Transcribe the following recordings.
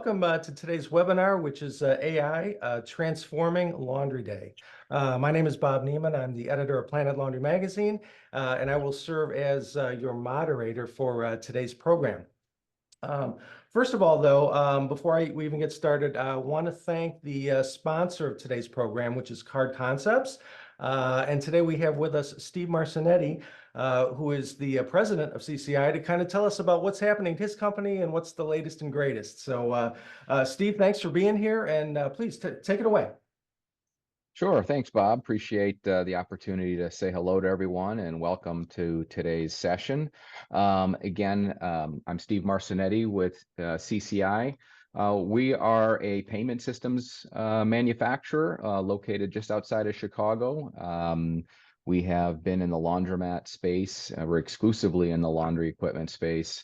welcome to today's webinar, which is AI Transforming Laundry Day. My name is Bob Neiman. I'm the editor of Planet Laundry Magazine, and I will serve as your moderator for today's program. First of all, though, before we even get started, I want to thank the sponsor of today's program, which is Card Concepts. And today we have with us Steve Marcinetti, who is the president of CCI, to kind of tell us about what's happening at his company and what's the latest and greatest. So, Steve, thanks for being here, and please take it away. Sure. Thanks, Bob. Appreciate the opportunity to say hello to everyone and welcome to today's session. Again, I'm Steve Marcinetti with CCI. We are a payment systems manufacturer located just outside of Chicago. We have been in the laundromat space. We're exclusively in the laundry equipment space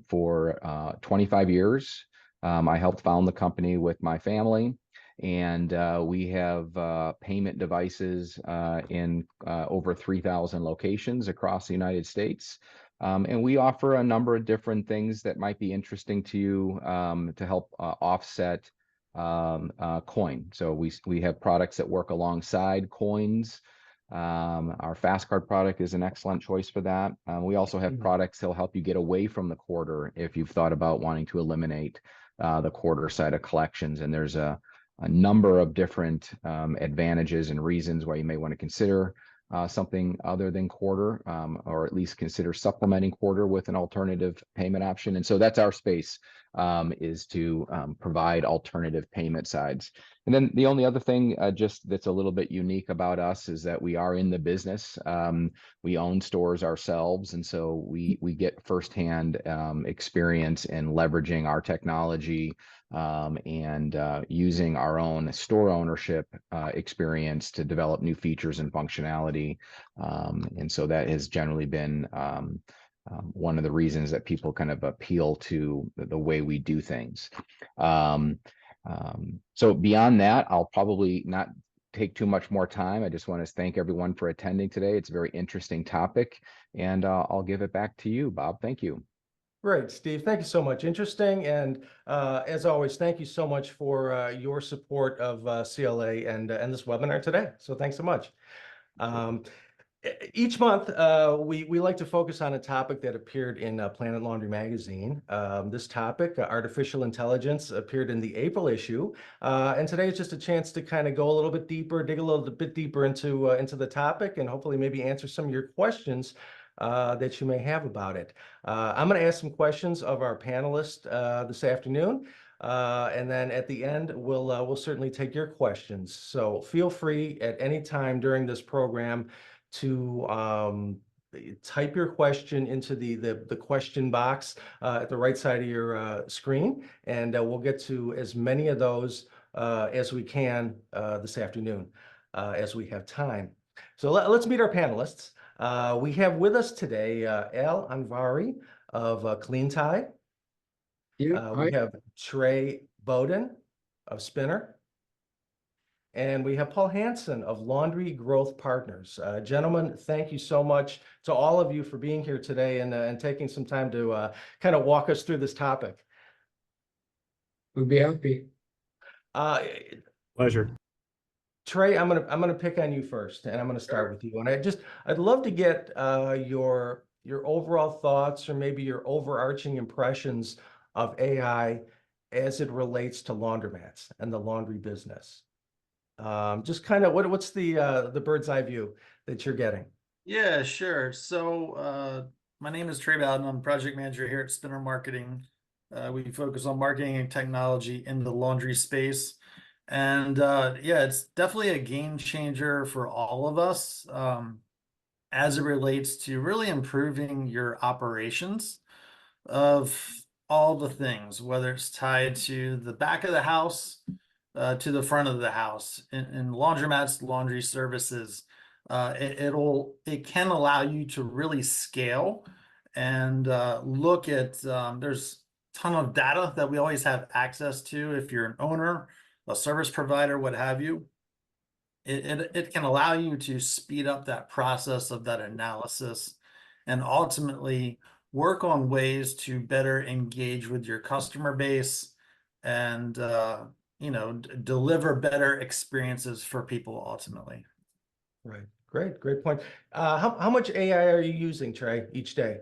for 25 years. I helped found the company with my family. And we have payment devices in over 3,000 locations across the United States. And we offer a number of different things that might be interesting to you to help offset coin. So we have products that work alongside coins. Our Fast Card product is an excellent choice for that. We also have products that will help you get away from the quarter if you've thought about wanting to eliminate the quarter side of collections. And there's a number of different advantages and reasons why you may want to consider something other than quarter, or at least consider supplementing quarter with an alternative payment option. And so that's our space, is to provide alternative payment sides. And then the only other thing just that's a little bit unique about us is that we are in the business. We own stores ourselves, and so we get firsthand experience in leveraging our technology and using our own store ownership experience to develop new features and functionality. And so that has generally been one of the reasons that people kind of appeal to the way we do things. So beyond that, I'll probably not take too much more time. I just want to thank everyone for attending today. It's a very interesting topic, and I'll give it back to you, Bob. Thank you. Great, Steve. Thank you so much. Interesting. And as always, thank you so much for your support of CLA and this webinar today. So thanks so much. Each month, we like to focus on a topic that appeared in Planet Laundry Magazine. This topic, artificial intelligence, appeared in the April issue. And today is just a chance to kind of go a little bit deeper, dig a little bit deeper into the topic, and hopefully maybe answer some of your questions that you may have about it. I'm going to ask some questions of our panelists this afternoon. And then at the end, we'll certainly take your questions. So feel free at any time during this program to type your question into the question box at the right side of your screen, and we'll get to as many of those as we can this afternoon as we have time. So let's meet our panelists. We have with us today Al Anvari of Clean Tie. We have Trey Bowden of Spinner. And we have Paul Hansen of Laundry Growth Partners. Gentlemen, thank you so much to all of you for being here today and taking some time to kind of walk us through this topic. We'd be happy. Pleasure. Trey, I'm gonna pick on you first, and I'm gonna start with you. And I'd love to get your overall thoughts or maybe your overarching impressions of AI as it relates to laundromats and the laundry business. Just kind of what's the bird's eye view that you're getting? Yeah, sure. So my name is Trey Bowden. I'm project manager here at Spinner Marketing. We focus on marketing and technology in the laundry space. And yeah, it's definitely a game changer for all of us as it relates to really improving your operations of all the things, whether it's tied to the back of the house, to the front of the house, in laundromats, laundry services. It can allow you to really scale and look at, there's a ton of data that we always have access to if you're an owner, a service provider, what have you. It can allow you to speed up that process of that analysis and ultimately work on ways to better engage with your customer base, and deliver better experiences for people ultimately. Right. Great point. How much AI are you using, Trey, each day?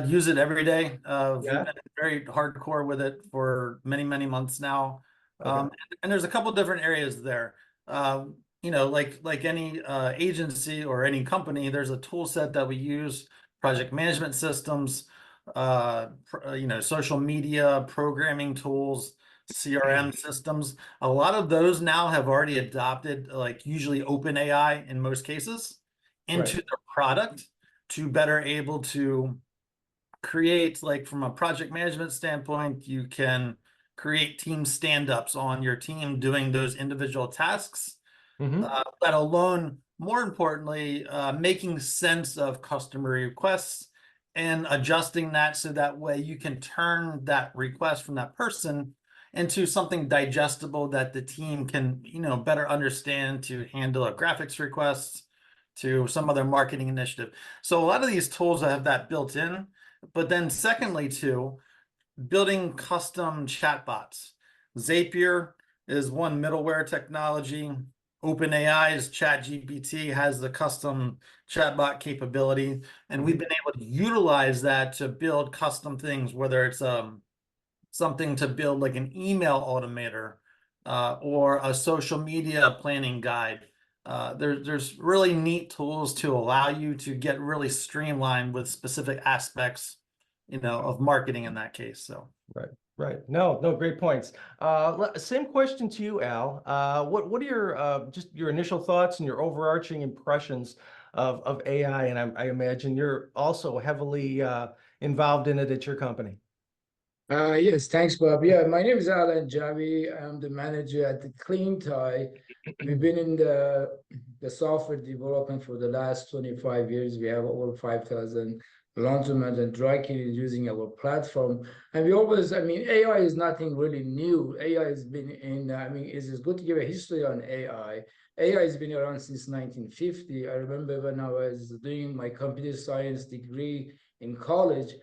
Use it every day. We've Yeah. been very hardcore with it for many months now. Okay. And there's a couple different areas there. Like any agency or any company, there's a tool set that we use, project management systems, social media, programming tools, CRM systems. A lot of those now have already adopted, like usually open AI in most cases, into Right. their product to better able to create, like from a project management standpoint, you can create team stand-ups on your team doing those individual tasks, Mm-hmm. let alone, more importantly, making sense of customer requests and adjusting that so that way you can turn that request from that person into something digestible that the team can, better understand to handle a graphics request to some other marketing initiative. So a lot of these tools have that built in. But then secondly, too, building custom chatbots. Zapier is one middleware technology. OpenAI's ChatGPT has the custom chatbot capability, and we've been able to utilize that to build custom things, whether it's something to build like an email automator or a social media planning guide. There's really neat tools to allow you to get really streamlined with specific aspects, of marketing in that case. So. Right. No, great points. Same question to you, Al. What are your just your initial thoughts and your overarching impressions of AI? And I imagine you're also heavily involved in it at your company. Yes, thanks, Bob. Yeah, my name is Alan Javi. I'm the manager at the Clean Tie. We've been in the software development for the last 25 years. We have over 5,000 laundromat and dry cleaners using our platform. And we always, AI is nothing really new. AI has been it's good to give a history on AI. AI has been around since 1950. I remember when I was doing my computer science degree in college,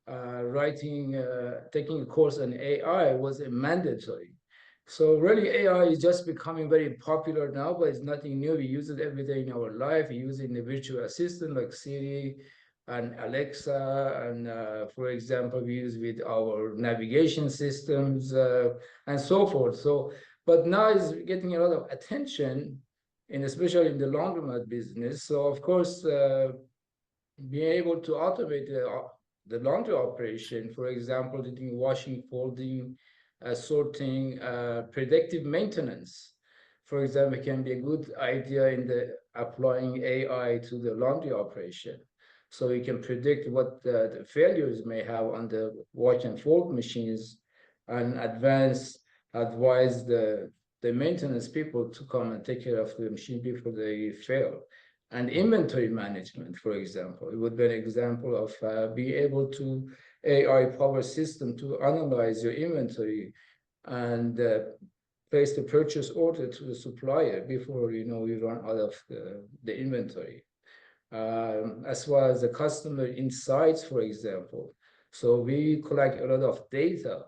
taking a course on AI was a mandatory. So really AI is just becoming very popular now, but it's nothing new. We use it every day in our life. We use it in the virtual assistant like Siri and Alexa. And for example, we use with our navigation systems and so forth. So, but now it's getting a lot of attention, and especially in the laundromat business. So of course, being able to automate the laundry operation, for example, doing washing, folding, sorting, predictive maintenance, for example, can be a good idea in the applying AI to the laundry operation. So we can predict what the failures may have on the wash and fold machines and advise the maintenance people to come and take care of the machine before they fail. And inventory management, for example, it would be an example of being able to AI power system to analyze your inventory and place the purchase order to the supplier before you run out of the inventory. As well as the customer insights, for example. So we collect a lot of data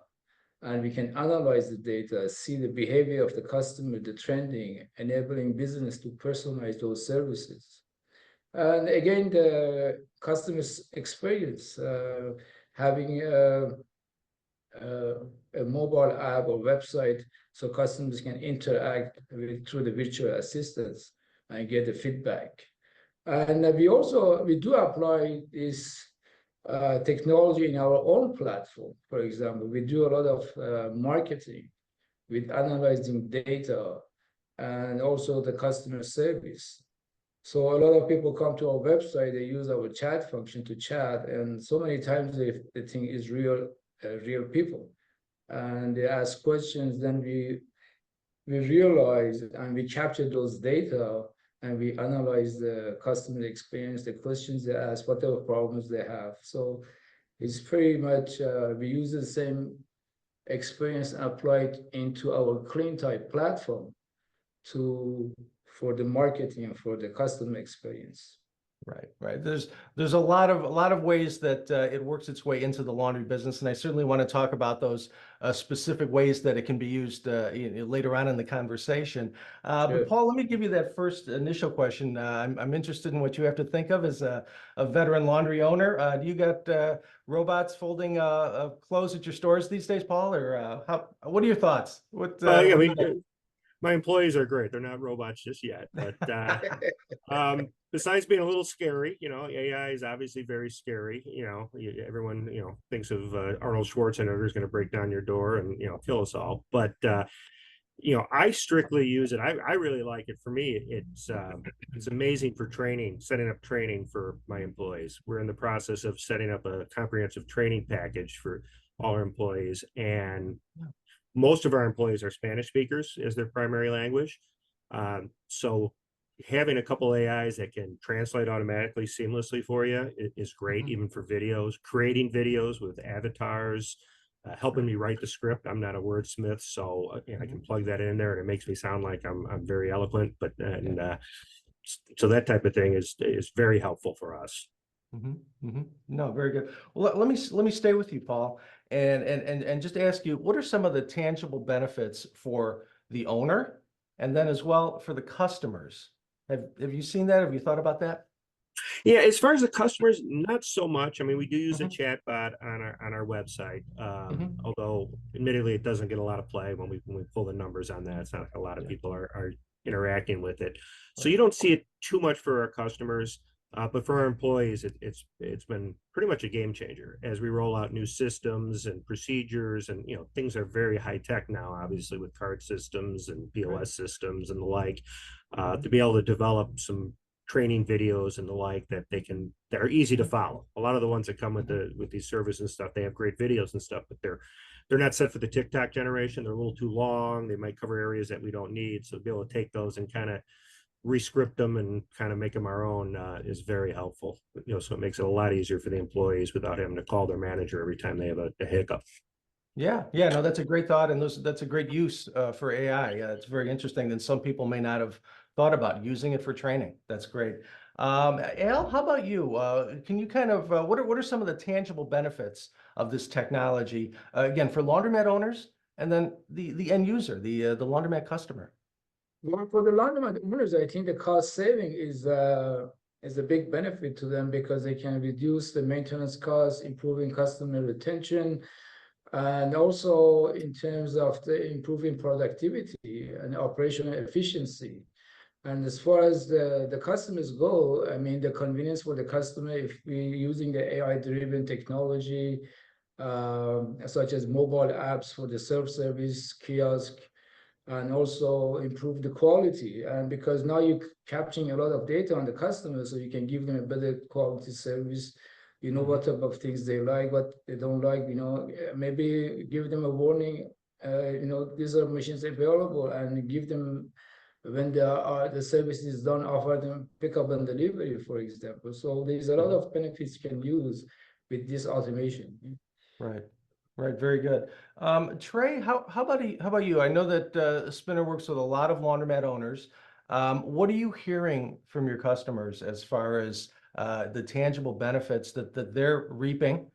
and we can analyze the data, see the behavior of the customer, the trending, enabling business to personalize those services. And again, the customer's experience, having a mobile app or website so customers can interact through the virtual assistants and get the feedback. And we do apply this technology in our own platform. For example, we do a lot of marketing with analyzing data and also the customer service. So a lot of people come to our website, they use our chat function to chat, and so many times they think is real people. And they ask questions, then we realize and we capture those data and we analyze the customer experience, the questions they ask, whatever problems they have. So it's pretty much, we use the same experience applied into our Clean Type platform for the marketing and for the customer experience. Right, right. There's a lot of ways that it works its way into the laundry business, and I certainly want to talk about those specific ways that it can be used later on in the conversation. But Sure. Paul, let me give you that first initial question. I'm interested in what you have to think of as a veteran laundry owner. Do you got robots folding clothes at your stores these days, Paul, or what are your thoughts? Yeah, I What do mean, you think? my employees are great. They're not robots just yet, but besides being a little scary, AI is obviously very scary. Everyone, thinks of Arnold Schwarzenegger is going to break down your door and kill us all. But I strictly use it. I really like it. For me, it's amazing for training, setting up training for my employees. We're in the process of setting up a comprehensive training package for all our employees, and most of our employees are Spanish speakers as their primary language. So having a couple AIs that can translate automatically seamlessly for you is great, even for videos, creating videos with avatars, helping me write the script. I'm not a wordsmith, so I can plug that in there and it makes me sound like I'm very eloquent. So that type of thing is very helpful for us. No, very good. Well, let me stay with you, Paul, and just ask you, what are some of the tangible benefits for the owner, and then as well for the customers? Have you seen that? Have you thought about that? Yeah, as far as the customers, not so much. I mean, we do use a Mhm. chat bot on our website, Mhm. although admittedly it doesn't get a lot of play when we pull the numbers on that. It's not like a lot of Yeah. people are interacting with it, so Right. you don't see it too much for our customers. But for our employees, it's been pretty much a game changer as we roll out new systems and procedures, and things are very high tech now, obviously with card systems and POS systems and the like. To be able to develop some training videos and the like that are easy to follow. A lot of the ones that come with these services and stuff, they have great videos and stuff, but they're not set for the TikTok generation. They're a little too long. They might cover areas that we don't need. So to be able to take those and kind of rescript them and kind of make them our own is very helpful. So it makes it a lot easier for the employees without having to call their manager every time they have a hiccup. Yeah, no, that's a great thought, and that's a great use for AI. It's very interesting, and some people may not have thought about using it for training. That's great. Al, how about you? Can you kind of what are some of the tangible benefits of this technology again for laundromat owners, and then the end user, the laundromat customer? Well, for the laundromat owners, I think the cost saving is a big benefit to them because they can reduce the maintenance costs, improving customer retention, and also in terms of the improving productivity and operational efficiency. And as far as the customers go, I mean, the convenience for the customer, if we're using the AI-driven technology, such as mobile apps for the self-service kiosk, and also improve the quality. And because now you're capturing a lot of data on the customer, so you can give them a better quality service. You know what type of things they like, what they don't like. Maybe give them a warning. These are machines available, and give them when the service is done, offer them pickup and delivery, for example. So there's a lot of benefits you can use with this automation. Right. Right. Very good. Trey, how about you? I know that Spinner works with a lot of laundromat owners. What are you hearing from your customers as far as the tangible benefits that they're reaping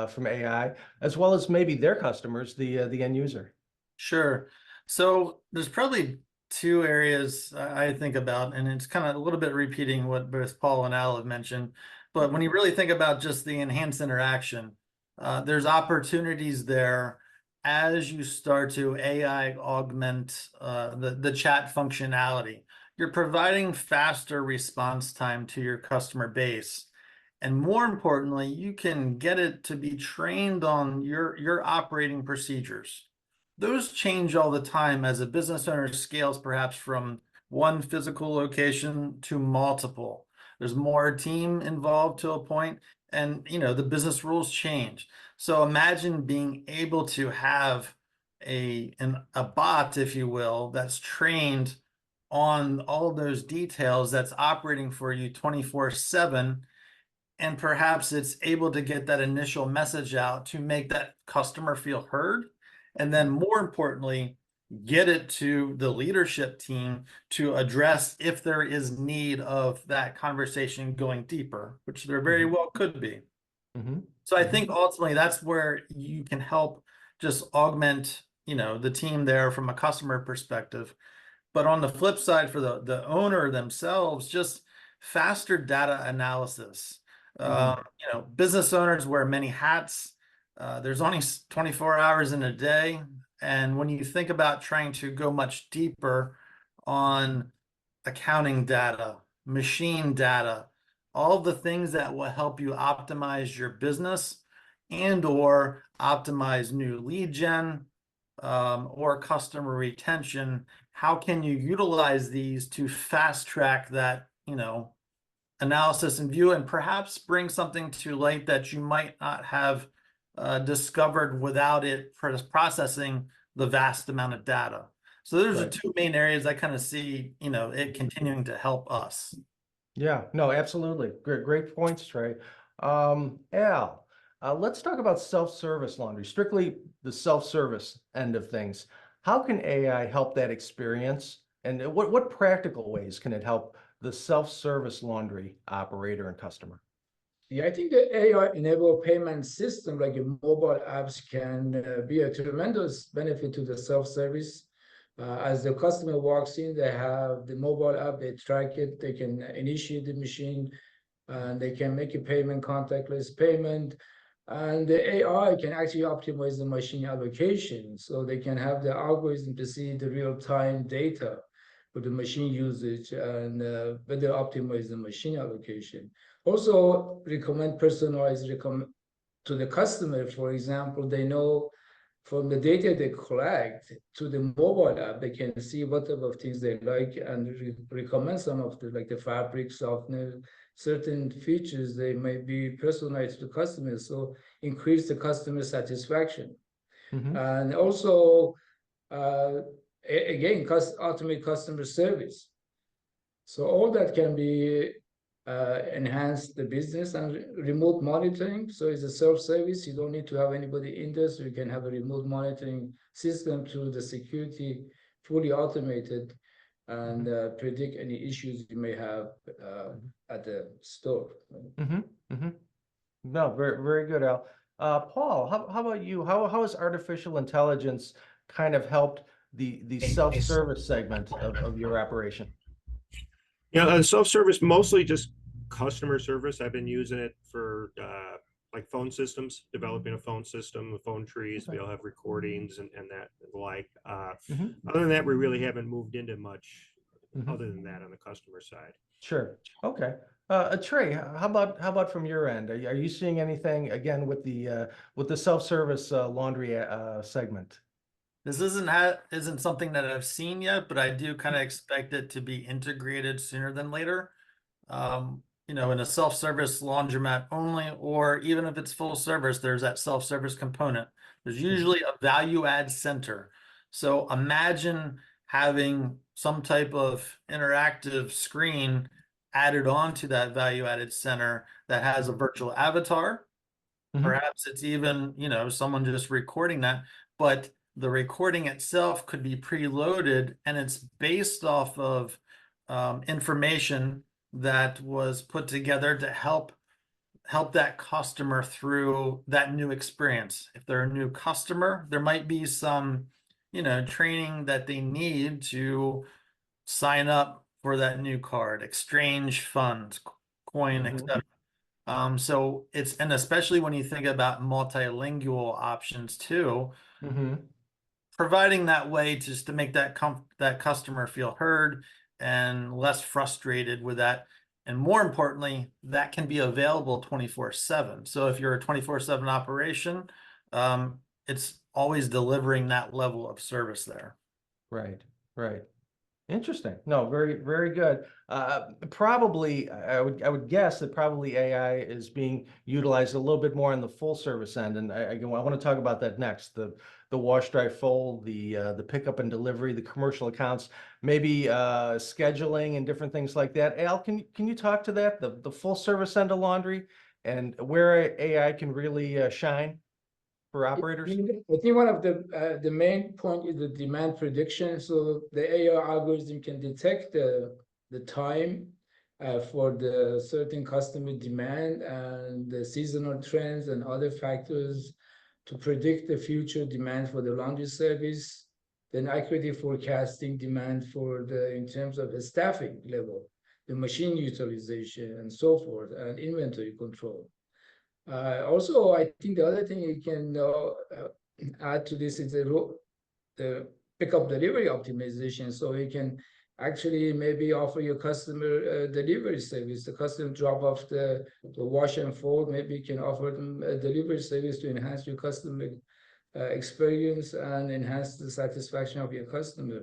from AI, as well as maybe their customers, the end user? Sure. So there's probably two areas I think about, and it's kind of a little bit repeating what both Paul and Al have mentioned. But when you really think about just the enhanced interaction, there's opportunities there as you start to AI augment the chat functionality. You're providing faster response time to your customer base. And more importantly, you can get it to be trained on your operating procedures. Those change all the time as a business owner scales perhaps from one physical location to multiple. There's more team involved to a point, and the business rules change. So imagine being able to have a bot, if you will, that's trained on all those details, that's operating for you 24/7, and perhaps it's able to get that initial message out to make that customer feel heard. And then more importantly, get it to the leadership team to address if there is need of that conversation going deeper, which there very well could be. Mm-hmm. So I think ultimately that's where you can help just augment, the team there from a customer perspective. But on the flip side, for the owner themselves, just faster data analysis. Business owners wear many hats. There's only 24 hours in a day. And when you think about trying to go much deeper on accounting data, machine data, all the things that will help you optimize your business and or optimize new lead gen, or customer retention, how can you utilize these to fast track that, analysis and view, and perhaps bring something to light that you might not have discovered without it processing the vast amount of data. So those are Right. two main areas I kind of see, it continuing to help us. Yeah, no, absolutely. Great points, Trey. Al, let's talk about self-service laundry, strictly the self-service end of things. How can AI help that experience? And what practical ways can it help the self-service laundry operator and customer? Yeah, I think the AI-enabled payment system like your mobile apps can be a tremendous benefit to the self-service. As the customer walks in, they have the mobile app, they track it, they can initiate the machine, and they can make a payment, contactless payment. And the AI can actually optimize the machine allocation. So they can have the algorithm to see the real-time data for the machine usage and better optimize the machine allocation. Also, recommend personalized to the customer. For example, they know from the data they collect to the mobile app, they can see what type of things they like and recommend some of the like the fabric softener, certain features they may be personalized to customers, so increase the customer satisfaction. And also, again, automate customer service. So all that can be enhance the business and remote monitoring. So it's a self-service. You don't need to have anybody in there. So you can have a remote monitoring system through the security, fully automated, and predict any issues you may have at the store. No, very good, Al. Paul, how about you? How has artificial intelligence kind of helped the self-service segment of your operation? Yeah, self-service, mostly just customer service. I've been using it for like phone systems, developing a phone system, the phone trees, Okay. we all have recordings and that like. Mhm. Other than that, we really haven't moved into much Mhm. other than that on the customer side. Sure. Okay. Trey, how about from your end? Are you seeing anything again with the self-service laundry segment? This isn't something that I've seen yet, but I do kind of expect it to be integrated sooner than later. In a self-service laundromat only, or even if it's full service, there's that self-service component. There's usually a value add center. So imagine having some type of interactive screen added onto that value added center that has a virtual avatar. Perhaps it's even, someone just recording that, but the recording itself could be preloaded and it's based off of information that was put together to help that customer through that new experience. If they're a new customer, there might be some, training that they need to sign up for that new card, exchange funds, coin, etc. So and especially when you think about multilingual options too, providing that way just to make that customer feel heard and less frustrated with that. And more importantly, that can be available 24/7. So if you're a 24/7 operation, it's always delivering that level of service there. Right. Interesting. No, very good. Probably, I would guess that probably AI is being utilized a little bit more on the full service end, and I want to talk about that next. The wash, dry, fold, the pickup and delivery, the commercial accounts, maybe scheduling and different things like that. Al, can you talk to that? The full service end of laundry and where AI can really shine? for operators? I think one of the main point is the demand prediction. So the AI algorithm can detect the time for the certain customer demand and the seasonal trends and other factors to predict the future demand for the laundry service, then accurately forecasting demand for in terms of the staffing level, the machine utilization, and so forth, and inventory control. Also, I think the other thing you can add to this is the pickup delivery optimization. So you can actually maybe offer your customer a delivery service. The customer drop off the wash and fold. Maybe you can offer them a delivery service to enhance your customer experience and enhance the satisfaction of your customer.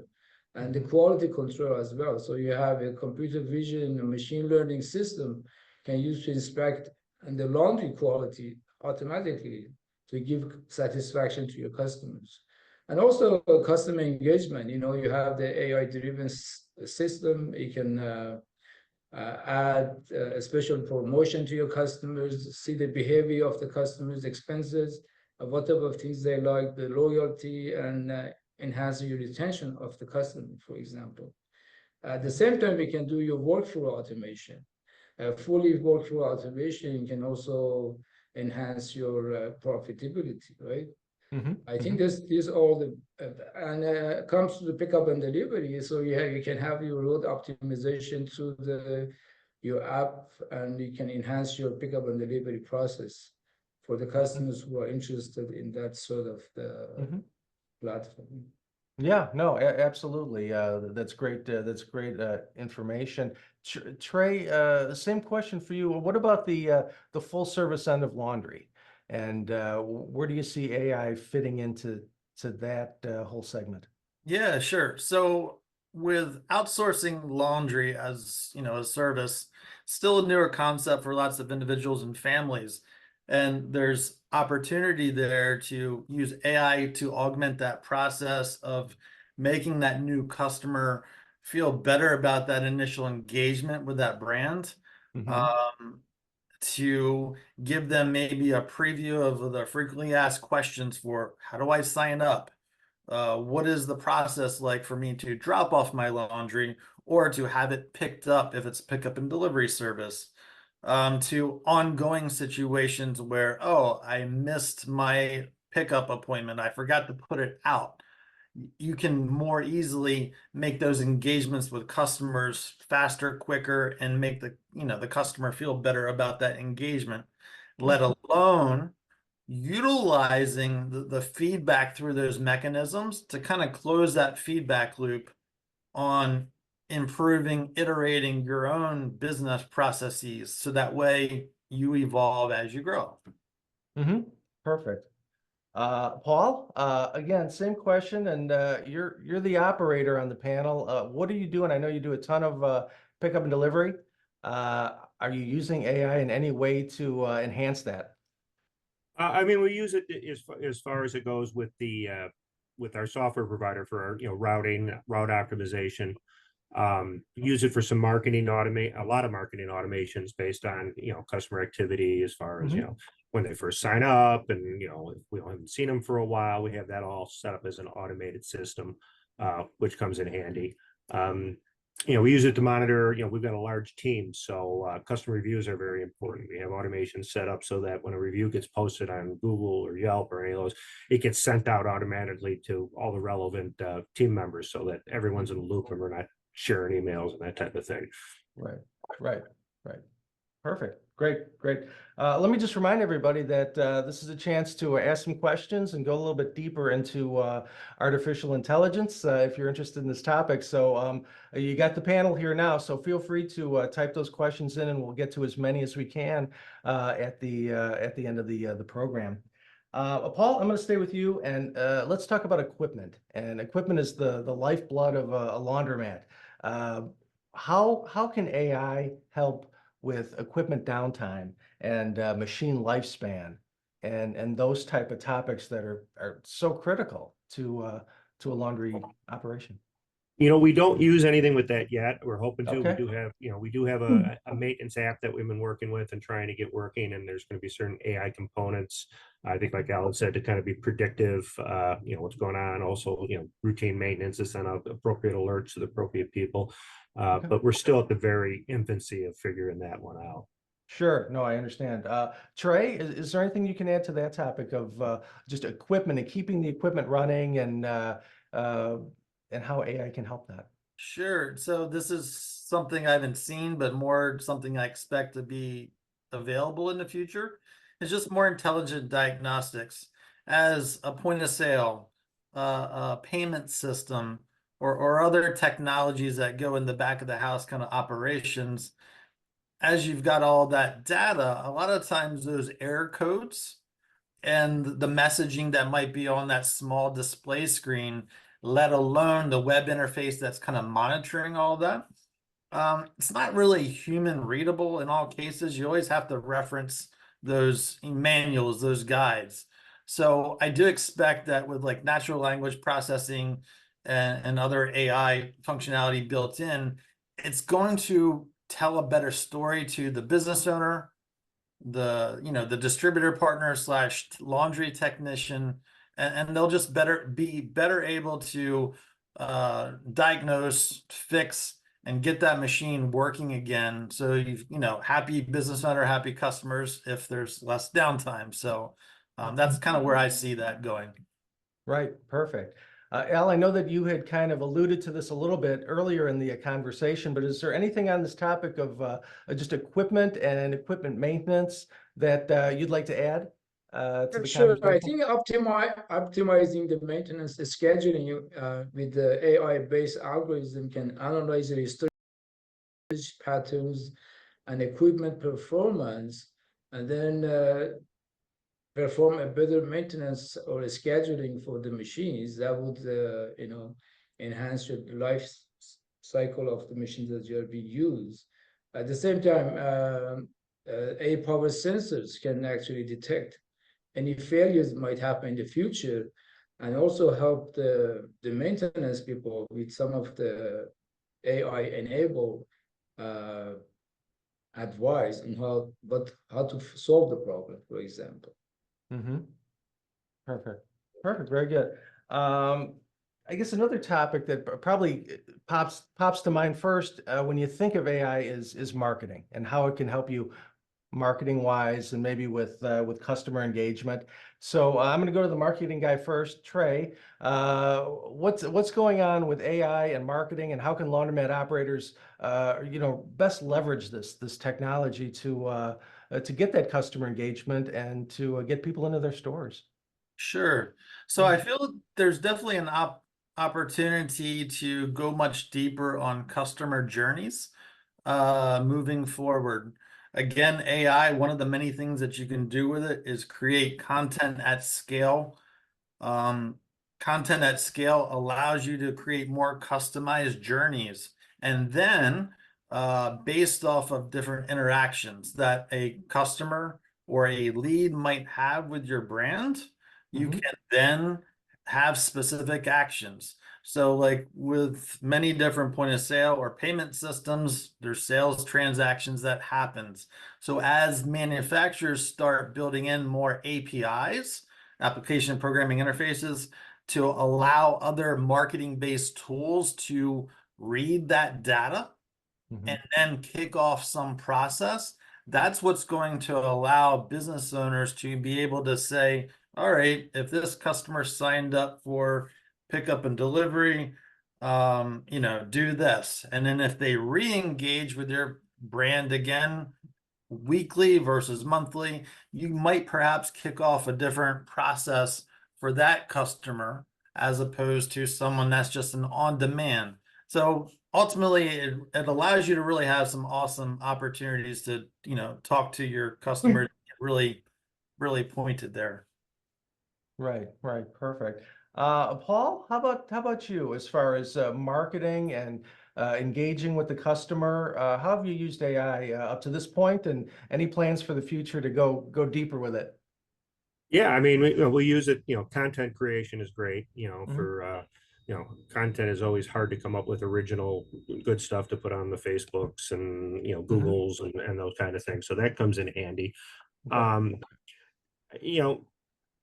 And the quality control as well. So you have a computer vision, a machine learning system can use to inspect and the laundry quality automatically to give satisfaction to your customers. And also customer engagement, you have the AI-driven system. You can add a special promotion to your customers, see the behavior of the customers' expenses, what type of things they like, the loyalty, and enhance your retention of the customer, for example. At the same time, we can do your workflow automation. Fully workflow automation can also enhance your profitability, right? I think this all and comes to the pickup and delivery. So you can have your load optimization through your app, and you can enhance your pickup and delivery process for the customers who are interested in that sort of platform. Yeah, no, absolutely. That's great. That's great information. Trey, same question for you. What about the full service end of laundry, and where do you see AI fitting into that whole segment? Yeah, sure. So with outsourcing laundry as, a service, still a newer concept for lots of individuals and families. And there's opportunity there to use AI to augment that process of making that new customer feel better about that initial engagement with that brand. To give them maybe a preview of the frequently asked questions for how do I sign up? What is the process like for me to drop off my laundry or to have it picked up if it's pickup and delivery service? To ongoing situations where, oh, I missed my pickup appointment. I forgot to put it out. You can more easily make those engagements with customers faster, quicker, and make the customer feel better about that engagement, let alone utilizing the feedback through those mechanisms to kind of close that feedback loop on improving, iterating your own business processes so that way you evolve as you grow. Perfect. Paul, again, same question, and you're the operator on the panel. What are you doing? I know you do a ton of pickup and delivery. Are you using AI in any way to enhance that? I mean, we use it as far as it goes with with our software provider for our routing, route optimization. Use it for some marketing a lot of marketing automations based on customer activity as far as when they first sign up, and if we haven't seen them for a while, we have that all set up as an automated system, which comes in handy. We use it to monitor, we've got a large team, so customer reviews are very important. We have automation set up so that when a review gets posted on Google or Yelp or any of those, it gets sent out automatically to all the relevant team members so that everyone's in the loop and we're not sharing emails and that type of thing. Right. Perfect. Great. Let me just remind everybody that this is a chance to ask some questions and go a little bit deeper into artificial intelligence if you're interested in this topic. So you got the panel here now, so feel free to type those questions in, and we'll get to as many as we can at the end of the program. Paul, I'm going to stay with you, and let's talk about equipment. And equipment is the lifeblood of a laundromat. How can AI help with equipment downtime and machine lifespan and those type of topics that are so critical to a laundry operation? We don't use anything with that yet. We're hoping to. We Okay. do have, we do have a maintenance app that we've been working with and trying to get working, and there's going to be certain AI components. I think, like Alan said, to kind of be predictive, what's going on. Also, routine maintenance to send out appropriate alerts to the appropriate people. Okay. But we're still at the very infancy of figuring that one out. Sure. No, I understand. Trey, is there anything you can add to that topic of just equipment and keeping the equipment running and how AI can help that? Sure. So this is something I haven't seen, but more something I expect to be available in the future. It's just more intelligent diagnostics as a point of sale, a payment system, or other technologies that go in the back of the house kind of operations. As you've got all that data, a lot of times those error codes and the messaging that might be on that small display screen, let alone the web interface that's kind of monitoring all that. It's not really human readable in all cases. You always have to reference those manuals, those guides. So I do expect that with like natural language processing and other AI functionality built in, it's going to tell a better story to the business owner, the distributor partner slash laundry technician, and they'll just be better able to diagnose, fix, and get that machine working again. So happy business owner, happy customers if there's less downtime. So that's kind of where I see that going. Right. Perfect. Al, I know that you had kind of alluded to this a little bit earlier in the conversation, but is there anything on this topic of just equipment and equipment maintenance that you'd like to add to the Sure. I conversation? think optimizing the maintenance scheduling with the AI-based algorithm can analyze the storage patterns and equipment performance, and then perform a better maintenance or scheduling for the machines that would enhance your life cycle of the machines that you're being used. At the same time, AI power sensors can actually detect any failures might happen in the future, and also help the maintenance people with some of the AI enabled advice on how to solve the problem, for example. Mm-hmm. Perfect. Perfect. Very good. I guess another topic that probably pops to mind first when you think of AI is marketing and how it can help you marketing wise and maybe with customer engagement. So I'm going to go to the marketing guy first. Trey, what's going on with AI and marketing, and how can laundromat operators best leverage this technology to get that customer engagement and to get people into their stores? Sure. So I feel there's definitely an opportunity to go much deeper on customer journeys moving forward. Again, AI, one of the many things that you can do with it is create content at scale. Content at scale allows you to create more customized journeys. And then based off of different interactions that a customer or a lead might have with your brand, you can then have specific actions. So like with many different point of sale or payment systems, there's sales transactions that happens. So as manufacturers start building in more APIs, application programming interfaces, to allow other marketing-based tools to read that data and then kick off some process, that's what's going to allow business owners to be able to say, all right, if this customer signed up for pickup and delivery, do this. And then if they re-engage with your brand again, weekly versus monthly, you might perhaps kick off a different process for that customer as opposed to someone that's just an on-demand. So ultimately, it allows you to really have some awesome opportunities to, talk to your customers, really, really pointed there. Right, right, perfect. Paul, how about you as far as marketing and engaging with the customer? How have you used AI up to this point, and any plans for the future to go deeper with it? Yeah, I mean, we use it, content creation is great, for content is always hard to come up with original good stuff to put on the Facebooks and, Googles and those kind of things. So that comes in handy. Okay. You know,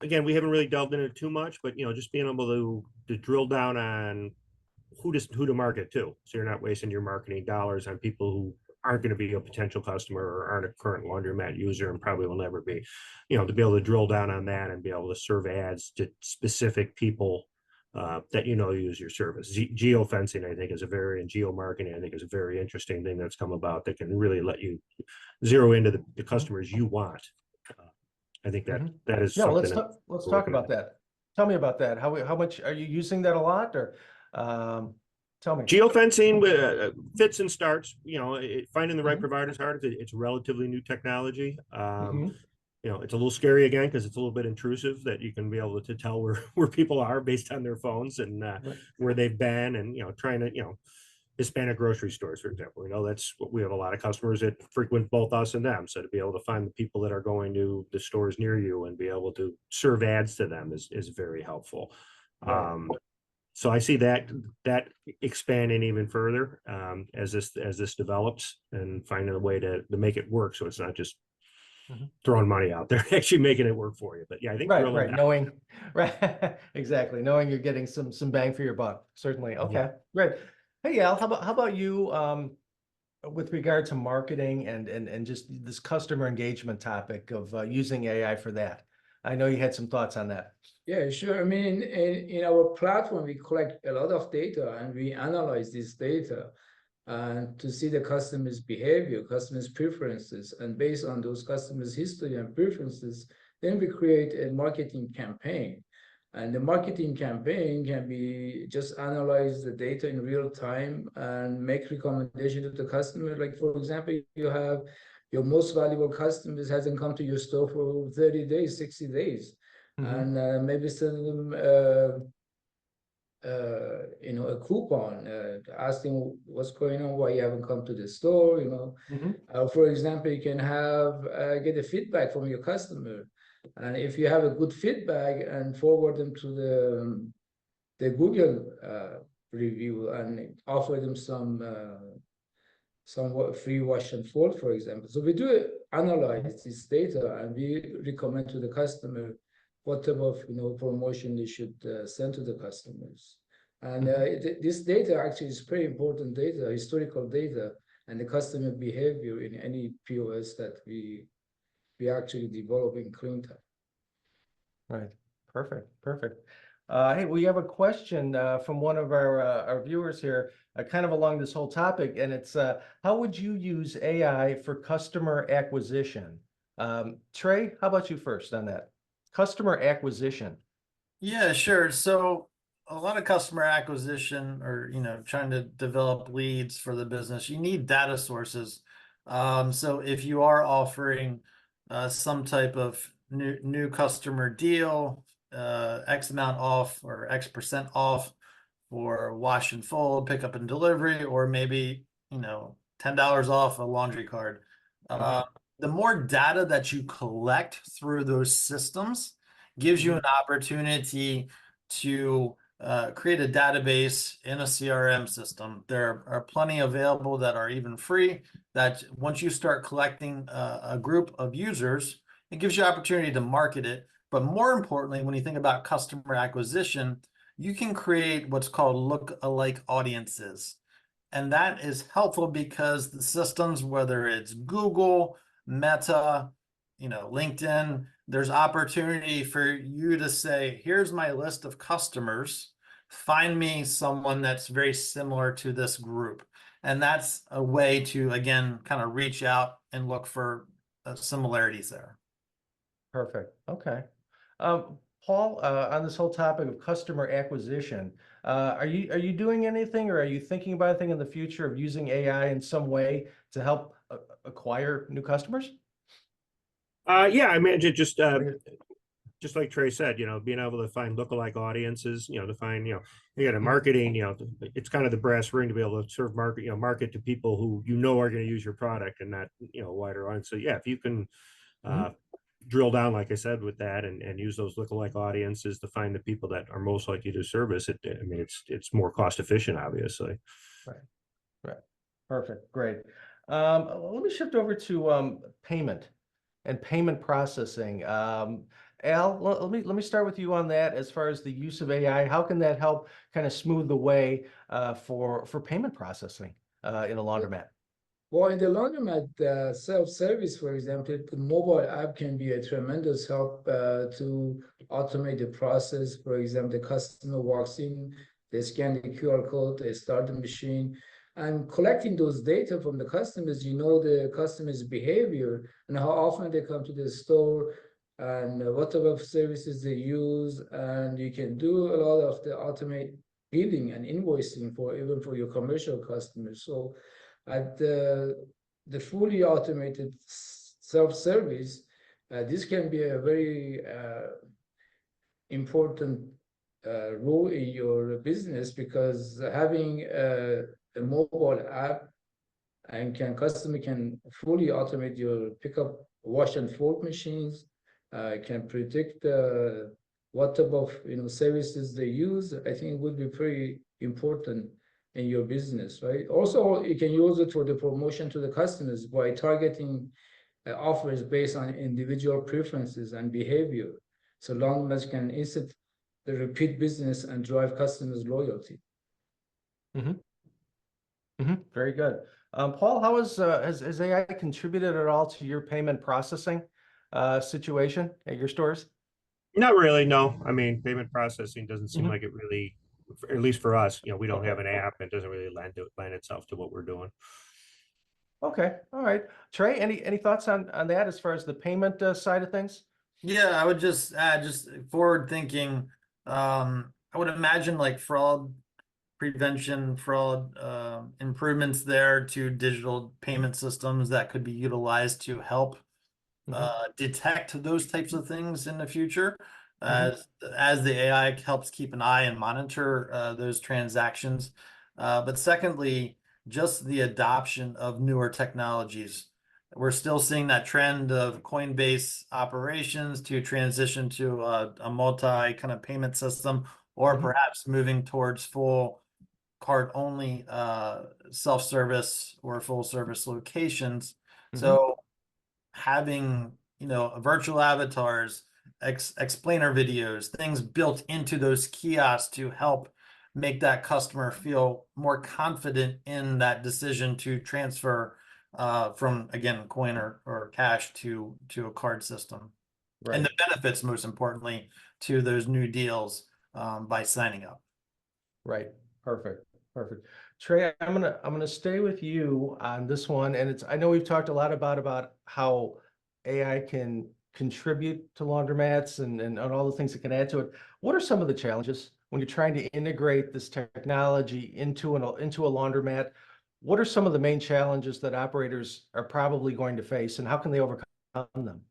again, we haven't really delved into it too much, but, just being able to drill down on who to market to. So you're not wasting your marketing dollars on people who aren't going to be a potential customer or aren't a current laundromat user and probably will never be, to be able to drill down on that and be able to serve ads to specific people that use your service. Geofencing, I think, and geo marketing, I think, is a very interesting thing that's come about that can really let you zero into the customers you want. I think that is Yeah, well, something. let's talk about that. Tell me about that. How much are you using that a lot, or tell me? Geofencing fits and starts. Finding the right Mhm. provider is hard. It's relatively new technology. Mhm. It's a little scary again because it's a little bit intrusive that you can be able to tell where people are based on their phones and Right. where they've been, and trying to Hispanic grocery stores, for example. That's what we have a lot of customers that frequent both us and them. So to be able to find the people that are going to the stores near you and be able to serve ads to them is very helpful. Right. So I see that expanding even further as this develops and finding a way to make it work. So it's not just throwing money out there, actually making it work for you. But yeah, I think Right. Knowing, right, exactly. Knowing you're getting some bang for your buck. Certainly. Okay. Yeah. Great. Hey, Al, how about you with regard to marketing and just this customer engagement topic of using AI for that? I know you had some thoughts on that. Yeah, sure. I mean, in our platform, we collect a lot of data and we analyze this data and to see the customer's behavior, customer's preferences, and based on those customers' history and preferences, then we create a marketing campaign. And the marketing campaign can be just analyze the data in real time and make recommendation to the customer. Like, for example, you have your most valuable customers hasn't come to your store for 30 days, 60 days. And maybe send them a coupon, asking what's going on, why you haven't come to the store. For example, you can have get a feedback from your customer, and if you have a good feedback, and forward them to the Google review and offer them some free wash and fold, for example. So we do analyze this data and we recommend to the customer what type of promotion they should send to the customers. And this data actually is very important data, historical data, and the customer behavior in any POS that we actually develop in CleanTech. Right. Perfect. Hey, we have a question from one of our viewers here, kind of along this whole topic, and it's how would you use AI for customer acquisition? Trey, how about you first on that? Customer acquisition. Yeah, sure. So a lot of customer acquisition or, trying to develop leads for the business, you need data sources. So if you are offering some type of new customer deal, X amount off or X% off for wash and fold, pickup and delivery, or maybe, $10 off a laundry card. The more data that you collect through those systems gives you an opportunity to create a database in a CRM system. There are plenty available that are even free, that once you start collecting a group of users, it gives you opportunity to market it. But more importantly, when you think about customer acquisition, you can create what's called look-alike audiences. And that is helpful because the systems, whether it's Google, Meta, LinkedIn, there's opportunity for you to say, here's my list of customers, find me someone that's very similar to this group. And that's a way to, again, kind of reach out and look for similarities there. Perfect. Okay. Paul, on this whole topic of customer acquisition, are you doing anything, or are you thinking about anything in the future of using AI in some way to help acquire new customers? Yeah, I mean, just like Trey said, being able to find lookalike audiences, to find, again, marketing, it's kind of the brass ring to be able to serve market to people who are going to use your product and not, wider audience. So yeah, if you can drill down, like I said, with that and use those lookalike audiences to find the people that are most likely to service it. I mean, it's more cost efficient, obviously. Right. Right. Perfect. Great. Let me shift over to payment and payment processing. Al, let me start with you on that. As far as the use of AI, how can that help kind of smooth the way for payment processing in a laundromat? Well, in the laundromat self-service, for example, the mobile app can be a tremendous help to automate the process. For example, the customer walks in, they scan the QR code, they start the machine, and collecting those data from the customers, you know the customer's behavior and how often they come to the store and what type of services they use, and you can do a lot of the automate billing and invoicing for even for your commercial customers. So at the fully automated self-service, this can be a very important role in your business, because having a mobile app and customer can fully automate your pickup, wash and fold machines, can predict what type of services they use. I think it would be pretty important in your business, right? Also, you can use it for the promotion to the customers by targeting offers based on individual preferences and behavior. So long as can incent the repeat business and drive customers' loyalty. Very good. Paul, how has AI contributed at all to your payment processing situation at your stores? Not really, no. I mean, payment processing doesn't seem like it really, at least for us, we don't have an app. It doesn't really lend itself to what we're doing. Okay, all right. Trey, any thoughts on that as far as the payment side of things? Yeah, I would just add, just forward thinking. I would imagine like fraud prevention, fraud improvements there to digital payment systems that could be utilized to help detect those types of things in the future, as the AI helps keep an eye and monitor those transactions. But secondly, just the adoption of newer technologies. We're still seeing that trend of coin-based operations to transition to a multi kind of payment system, or perhaps moving towards full card-only self-service or full-service locations. So having virtual avatars, explainer videos, things built into those kiosks to help make that customer feel more confident in that decision to transfer from, again, coin or cash to a card system. Right. And the benefits, most importantly, to those new deals by signing up. Right. Perfect. Trey, I'm gonna stay with you on this one, and I know we've talked a lot about how AI can contribute to laundromats and all the things it can add to it. What are some of the challenges when you're trying to integrate this technology into a laundromat? What are some of the main challenges that operators are probably going to face, and how can they overcome them?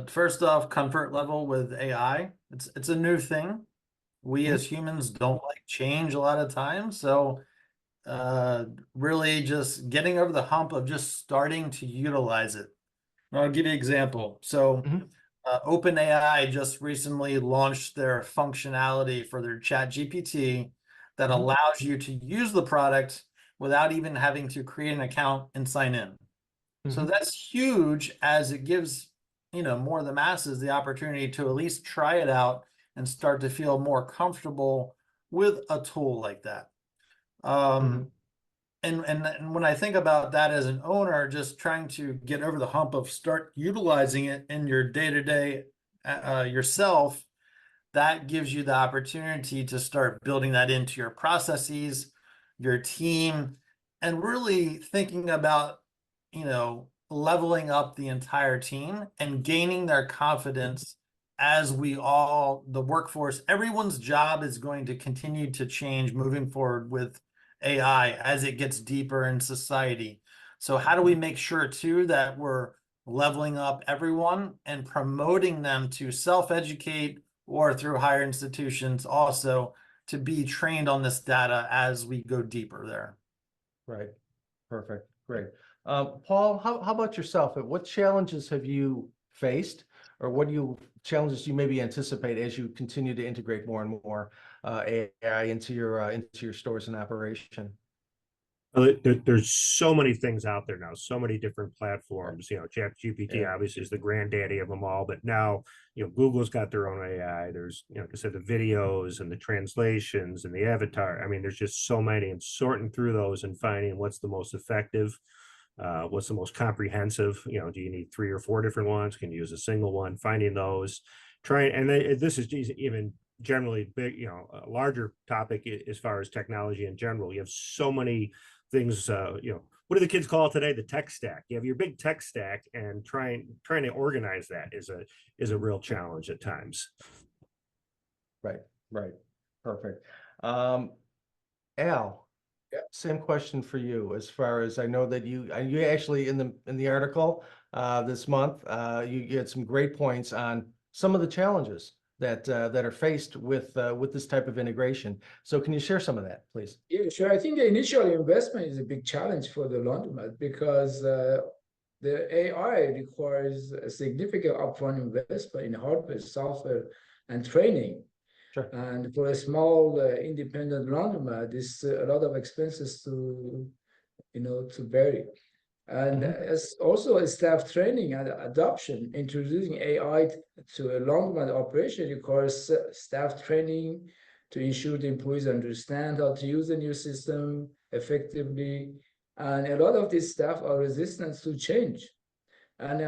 First off, comfort level with AI. It's a new thing. We as humans don't like change a lot of times. So really just getting over the hump of just starting to utilize it. I'll give you an example. So OpenAI just recently launched their functionality for their Chat GPT that allows you to use the product without even having to create an account and sign in. So that's huge, as it gives more of the masses the opportunity to at least try it out and start to feel more comfortable with a tool like that. And when I think about that as an owner, just trying to get over the hump of start utilizing it in your day-to-day yourself, that gives you the opportunity to start building that into your processes, your team, and really thinking about, leveling up the entire team and gaining their confidence as the workforce, everyone's job is going to continue to change moving forward with AI as it gets deeper in society. So how do we make sure too that we're leveling up everyone and promoting them to self-educate, or through higher institutions also to be trained on this data as we go deeper there? Right. Perfect. Great. Paul, how about yourself? What challenges have you faced, or what do you challenges you maybe anticipate as you continue to integrate more and more AI into your stores and operation? Well, there's so many things out there now, so many different platforms. You know, ChatGPT Yeah. obviously is the granddaddy of them all, but now, you know, Google's got their own AI. There's, you know, like I said, the videos and the translations and the avatar. I mean, there's just so many, and sorting through those and finding what's the most effective, what's the most comprehensive. You know, do you need 3 or 4 different ones? Can you use a single one? Finding those, trying, and this is even generally big, you know, a larger topic as far as technology in general. You have so many things, you know, what do the kids call it today? The tech stack. You have your big tech stack, and trying to organize that is a real challenge at times. Right, right. Perfect. Al, Yeah. same question for you. As far as I know that you actually in the article this month, you had some great points on some of the challenges that are faced with this type of integration. So can you share some of that, please? Yeah, sure. I think the initial investment is a big challenge for the laundromat because the AI requires a significant upfront investment in hardware, software, and training. Sure. And for a small independent laundromat, it's a lot of expenses to, to bear. And as also a staff training and adoption, introducing AI to a laundromat operation requires staff training to ensure the employees understand how to use the new system effectively. And a lot of these staff are resistant to change. And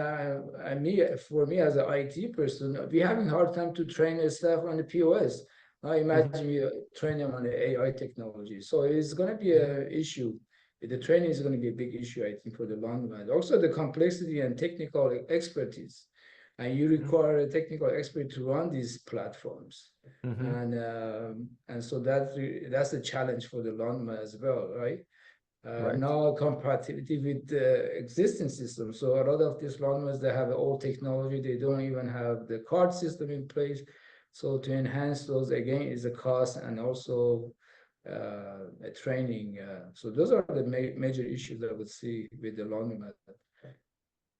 for me as an IT person, we're having a hard time to train a staff on the POS. Now imagine you train them on the AI technology. So it's going to be an issue. The training is going to be a big issue, I think, for the long run. Also, the complexity and technical expertise, and you require a technical expert to run these platforms, and so that's a challenge for the long run as well, right? Right. Now compatibility with the existing system. So a lot of these lawnmowers, they have old technology. They don't even have the card system in place. So to enhance those again is a cost and also a training. So those are the major issues that I would see with the laundromat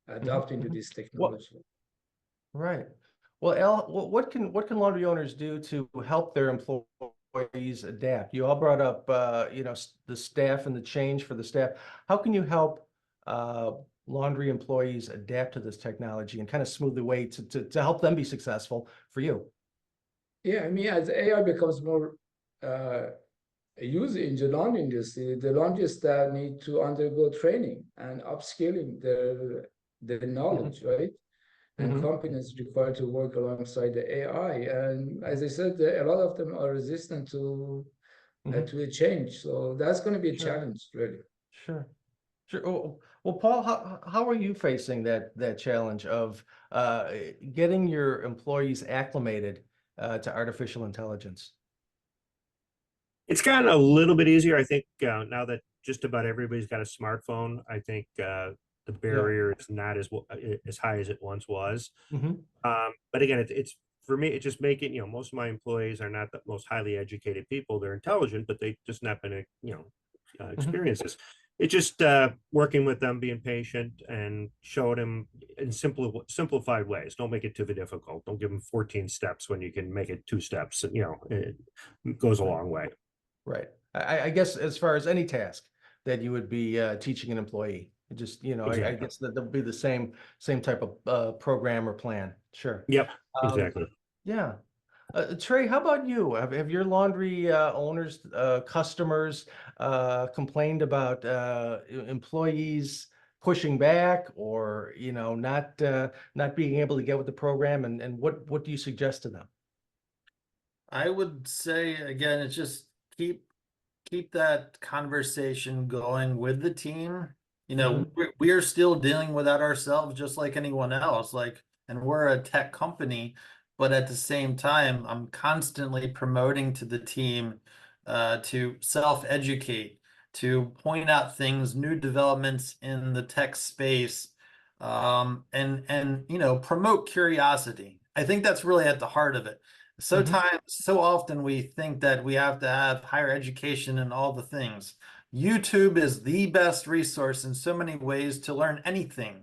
adopting to this technology. Right. Well, Al, what can laundry owners do to help their employees adapt? You all brought up, the staff and the change for the staff. How can you help laundry employees adapt to this technology and kind of smooth the way to help them be successful for you? Yeah, I mean, as AI becomes more used in the laundry industry, the laundry staff need to undergo training and upskilling their knowledge, right? And competence required to work alongside the AI. And as I said, a lot of them are resistant to a change. So that's going to be a challenge, really. Sure. Sure. Well, Paul, how are you facing that challenge of getting your employees acclimated to artificial intelligence? It's gotten a little bit easier, I think, now that just about everybody's got a smartphone. I think the barrier is not as high as it once was. But again, it's for me, it's just making, most of my employees are not the most highly educated people. They're intelligent, but they just not been, experienced this. It's just working with them, being patient, and showing them in simplified ways. Don't make it too difficult. Don't give them 14 steps when you can make it 2 steps. It goes a long way. Right. I guess as far as any task that you would be teaching an employee, just, Exactly. I guess that there'll be the same type of program or plan. Sure. Yep, exactly. Yeah. Trey, how about you? Have your laundry owners, customers complained about employees pushing back or, not being able to get with the program? And what do you suggest to them? I would say, again, it's just keep that conversation going with the team. We are still dealing with that ourselves, just like anyone else. And we're a tech company, but at the same time, I'm constantly promoting to the team to self-educate, to point out things, new developments in the tech space, and promote curiosity. I think that's really at the heart of it. So often we think that we have to have higher education and all the things. YouTube is the best resource in so many ways to learn anything.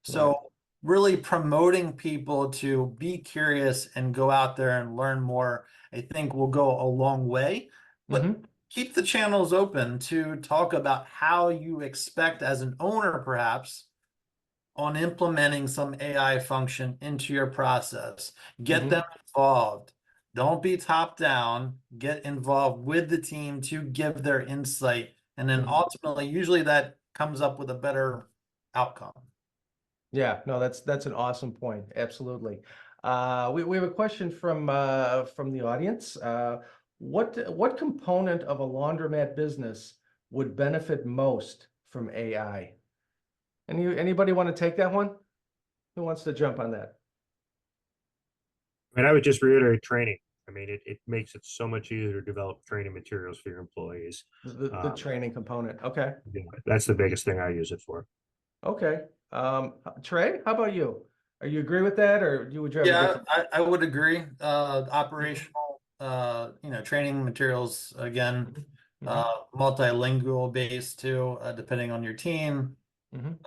So really promoting people to be curious and go out there and learn more, I think will go a long way. But Mhm. keep the channels open to talk about how you expect as an owner, perhaps, on implementing some AI function into your process. Get Mhm. them involved. Don't be top down. Get involved with the team to give their insight. And then Mhm. ultimately, usually that comes up with a better outcome. Yeah, no, that's an awesome point. Absolutely. We have a question from the audience. What component of a laundromat business would benefit most from AI? Anybody want to take that one? Who wants to jump on that? And I would just reiterate training. I mean, it makes it so much easier to develop training materials for your employees. The training component. Okay. Yeah, that's the biggest thing I use it for. Okay. Trey, how about you? Are you agree with that, or would you have a Yeah, different? I would agree. Operational, training materials, again, Mhm. multilingual based too, depending on your team. Mhm.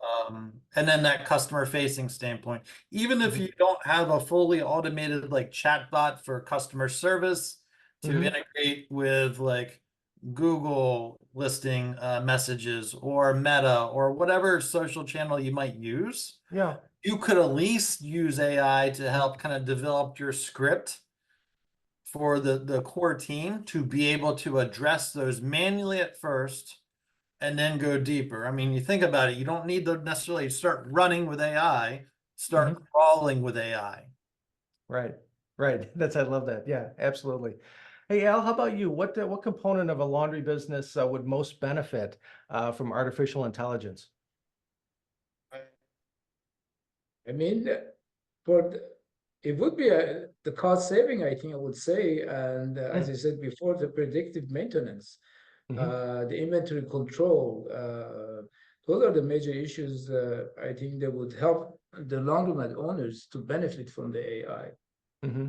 And then that customer facing standpoint, even if Mhm. you don't have a fully automated like chatbot for customer service to Mhm. integrate with like Google listing messages or Meta or whatever social channel you might use, Yeah. you could at least use AI to help kind of develop your script for the core team to be able to address those manually at first and then go deeper. I mean, you think about it, you don't need to necessarily start running with AI, start Mhm. crawling with AI. Right. Right. I love that. Yeah, absolutely. Hey, Al, how about you? What component of a laundry business would most benefit from artificial intelligence? I mean, for it would be the cost saving, I think I would say, and as I said before, the predictive maintenance, Mm-hmm. the inventory control. Those are the major issues. I think that would help the laundromat owners to benefit from the AI. Mm-hmm.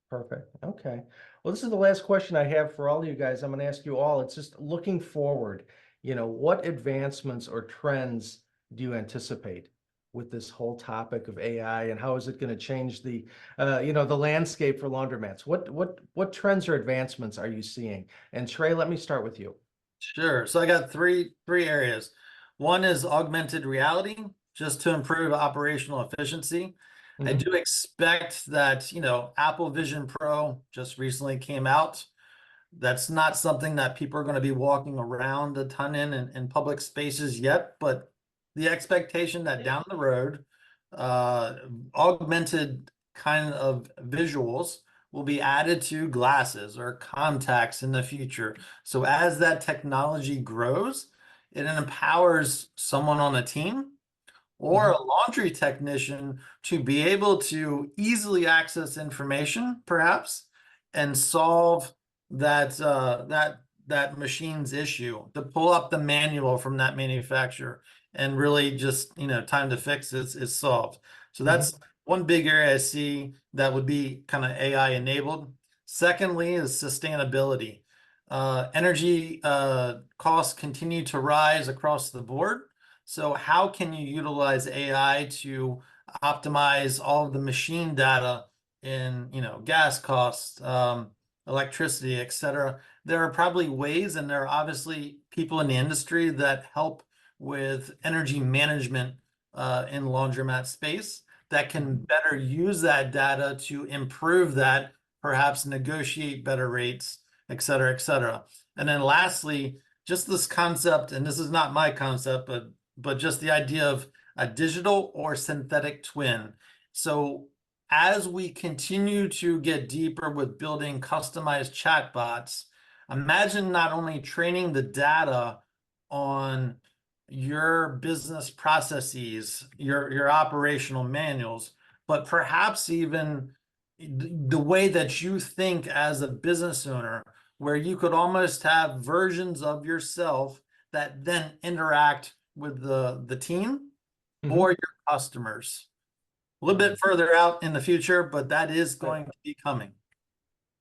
Perfect. Okay. Well, this is the last question I have for all of you guys. I'm going to ask you all. It's just looking forward, what advancements or trends do you anticipate with this whole topic of AI, and how is it going to change the landscape for laundromats? What trends or advancements are you seeing? And Trey, let me start with you. Sure. So I got three areas. One is augmented reality, just to improve operational efficiency. I Mm-hmm. do expect that, Apple Vision Pro just recently came out. That's not something that people are going to be walking around a ton in public spaces yet, but the expectation that down the road, uh, augmented kind of visuals will be added to glasses or contacts in the future. So as that technology grows, it empowers someone on a team or Mm-hmm. a laundry technician to be able to easily access information, perhaps, and solve that machine's issue, to pull up the manual from that manufacturer and really just, time to fix is solved. So Mm-hmm. that's one big area I see that would be kind of AI enabled. Secondly is sustainability. Energy costs continue to rise across the board. So how can you utilize AI to optimize all of the machine data in, gas costs, electricity, et cetera? There are probably ways, and there are obviously people in the industry that help with energy management in laundromat space that can better use that data to improve that, perhaps negotiate better rates, et cetera, et cetera. And then lastly, just this concept, and this is not my concept, but just the idea of a digital or synthetic twin. So as we continue to get deeper with building customized chatbots, imagine not only training the data on your business processes, your operational manuals, but perhaps even the way that you think as a business owner, where you could almost have versions of yourself that then interact with the team Mm-hmm. or your customers. A little bit further out in the future, but that is going to be coming.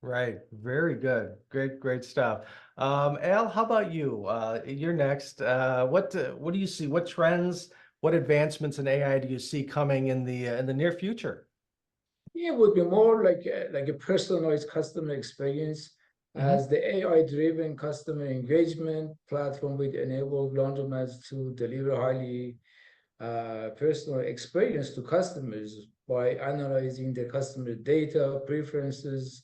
Right. Very good. Great stuff. Al, how about you? You're next. What do you see? What trends, what advancements in AI do you see coming in the near future? It would be more like a personalized customer experience, as the AI-driven customer engagement platform would enable laundromats to deliver highly personal experience to customers by analyzing the customer data, preferences,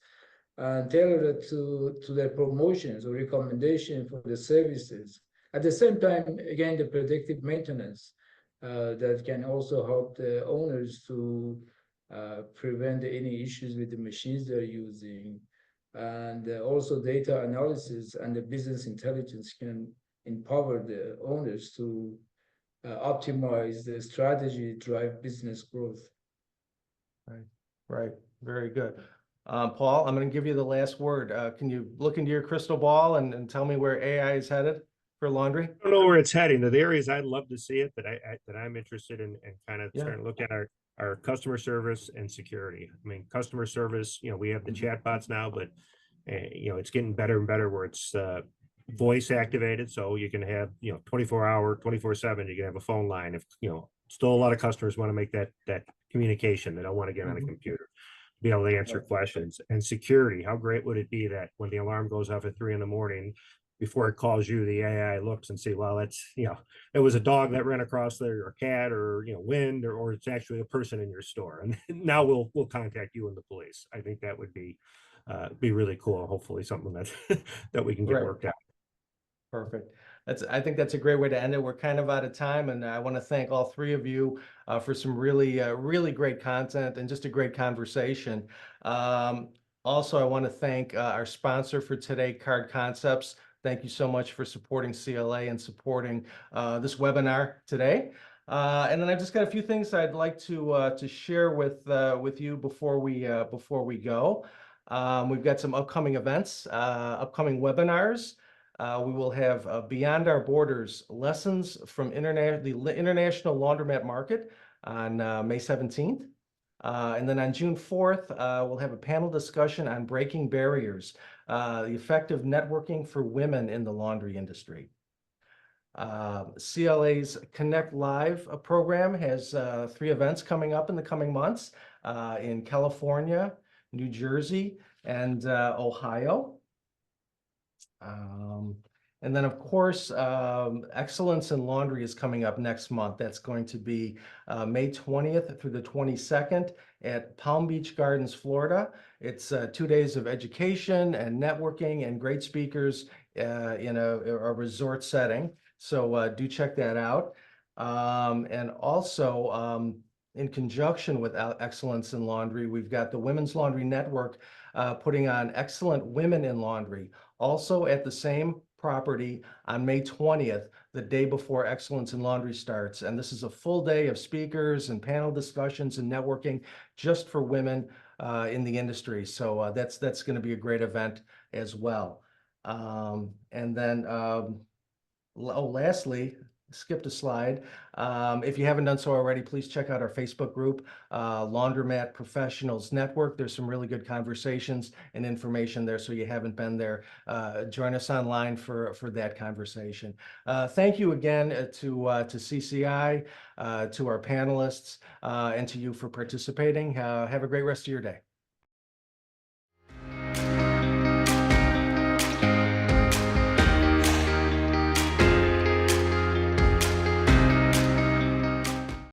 and tailor it to their promotions or recommendation for the services. At the same time, again, the predictive maintenance that can also help the owners to prevent any issues with the machines they're using. And also data analysis and the business intelligence can empower the owners to optimize the strategy, drive business growth. Right. Very good. Paul, I'm going to give you the last word. Can you look into your crystal ball and tell me where AI is headed for laundry? I don't know where it's heading. The areas I'd love to see it that I'm interested in and kind of starting to look at our customer service and security. I mean, customer service, we have the chatbots now, but it's getting better and better where it's voice activated, so you can have 24-hour 24/7. You can have a phone line. If still a lot of customers want to make that communication, they don't want to get on a computer, be able to answer questions. And security, how great would it be that when the alarm goes off at 3 in the morning, before it calls you, the AI looks and see, well, that's it was a dog that ran across there, or a cat, or wind, or it's actually a person in your store, and now we'll contact you and the police. I think that would be really cool. Hopefully something that that we can get worked out. Perfect. I think that's a great way to end it. We're kind of out of time, and I want to thank all three of you for some really great content and just a great conversation. Also, I want to thank our sponsor for today, Card Concepts. Thank you so much for supporting CLA and supporting this webinar today. And then I've just got a few things I'd like to share with you before we go. We've got some upcoming events, upcoming webinars. We will have Beyond Our Borders, Lessons from the International Laundromat Market on May 17th. And then on June 4th, we'll have a panel discussion on breaking barriers, the effect of networking for women in the laundry industry. CLA's Connect Live program has 3 events coming up in the coming months in California, New Jersey, and Ohio. And then, of course, Excellence in Laundry is coming up next month. That's going to be May 20th through the 22nd at Palm Beach Gardens, Florida. It's 2 days of education and networking and great speakers in a resort setting. So do check that out. And also, in conjunction with Excellence in Laundry, we've got the Women's Laundry Network putting on Excellent Women in Laundry, also at the same property on May 20th, the day before Excellence in Laundry starts. And this is a full day of speakers and panel discussions and networking just for women in the industry. So that's going to be a great event as well. And then, lastly, skipped a slide. If you haven't done so already, please check out our Facebook group, Laundromat Professionals Network. There's some really good conversations and information there. So you haven't been there, join us online for that conversation. Thank you again to CCI, to our panelists, and to you for participating. Have a great rest of your day.